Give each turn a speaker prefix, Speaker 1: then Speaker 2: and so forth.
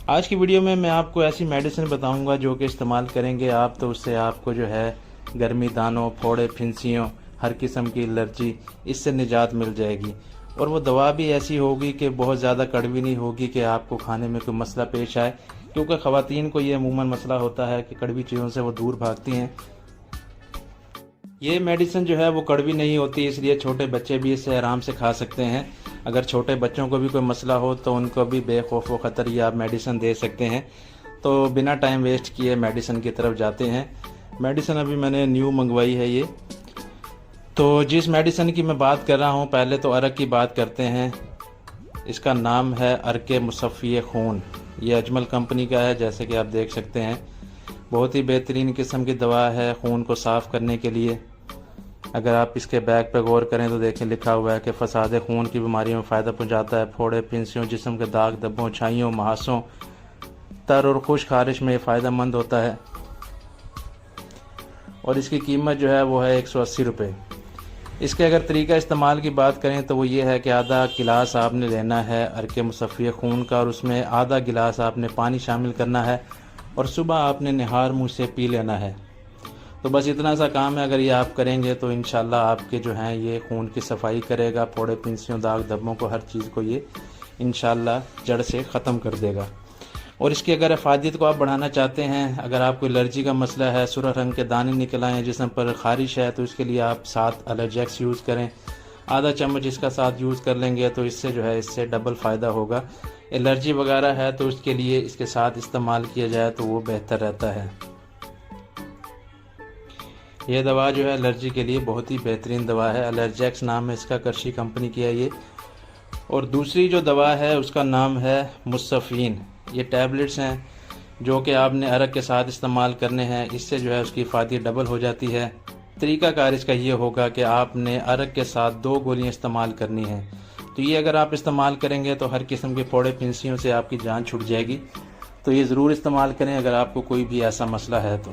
Speaker 1: आज की वीडियो में मैं आपको ऐसी मेडिसिन बताऊंगा जो कि इस्तेमाल करेंगे आप तो उससे आपको जो है गर्मी, दानों, फोड़े, फिंसियों, हर किस्म की एलर्जी, इससे निजात मिल जाएगी। और वो दवा भी ऐसी होगी कि बहुत ज़्यादा कड़वी नहीं होगी कि आपको खाने में कोई मसला पेश आए, क्योंकि ख़वातीन को ये अमूमन मसला होता है कि कड़वी चीज़ों से वो दूर भागती हैं। ये मेडिसिन जो है वो कड़वी नहीं होती, इसलिए छोटे बच्चे भी इसे आराम से खा सकते हैं। अगर छोटे बच्चों को भी कोई मसला हो तो उनको भी बेखौफ व ख़तर ये आप मेडिसिन दे सकते हैं। तो बिना टाइम वेस्ट किए मेडिसिन की तरफ जाते हैं। मेडिसिन अभी मैंने न्यू मंगवाई है ये। तो जिस मेडिसिन की मैं बात कर रहा हूँ, पहले तो अरक की बात करते हैं। इसका नाम है अरके मुसफ़्फ़ी खून। ये अजमल कंपनी का है, जैसे कि आप देख सकते हैं। बहुत ही बेहतरीन किस्म की दवा है खून को साफ़ करने के लिए। अगर आप इसके बैग पर गौर करें तो देखें लिखा हुआ है कि फसाद खून की बीमारियों में फ़ायदा पहुंचाता है। फोड़े, फिंसियों, जिस्म के दाग धब्बों, छाइयों, महासों, तर और खुश खारिश में फ़ायदेमंद होता है। और इसकी कीमत जो है वो है 180 रुपये। इसके अगर तरीका इस्तेमाल की बात करें तो वो ये है कि आधा गिलास आपने लेना है अरके मुसफ़्फ़ी खून का, और उसमें आधा गिलास आपने पानी शामिल करना है और सुबह आपने निहार मुँह से पी लेना है। तो बस इतना सा काम है। अगर ये आप करेंगे तो इंशाल्लाह आपके जो हैं ये खून की सफाई करेगा। फोड़े, पिंसियों, दाग धब्बों को, हर चीज़ को ये इंशाल्लाह जड़ से ख़त्म कर देगा। और इसकी अगर अफादियत को आप बढ़ाना चाहते हैं, अगर आपको एलर्जी का मसला है, सुरख रंग के दाने निकल आए हैं जिस्म पर, ख़ारिश है, तो इसके लिए आप 7 एलर्जेक्स यूज़ करें। आधा चम्मच इसका साथ यूज़ कर लेंगे तो इससे जो है इससे डबल फ़ायदा होगा। एलर्जी वगैरह है तो उसके लिए इसके साथ इस्तेमाल किया जाए तो वो बेहतर रहता है। यह दवा जो है एलर्जी के लिए बहुत ही बेहतरीन दवा है। एलर्जेक्स नाम है इसका, करशी कंपनी की है ये। और दूसरी जो दवा है उसका नाम है मुसफ़ीन। ये टैबलेट्स हैं जो कि आपने अरक के साथ इस्तेमाल करने हैं। इससे जो है उसकी फ़ायदे डबल हो जाती है। तरीक़ाकार इसका ये होगा कि आपने अरक के साथ 2 गोलियाँ इस्तेमाल करनी हैं। तो ये अगर आप इस्तेमाल करेंगे तो हर किस्म के फोड़े, फिंसियों से आपकी जान छूट जाएगी। तो ये ज़रूर इस्तेमाल करें अगर आपको कोई भी ऐसा मसला है तो।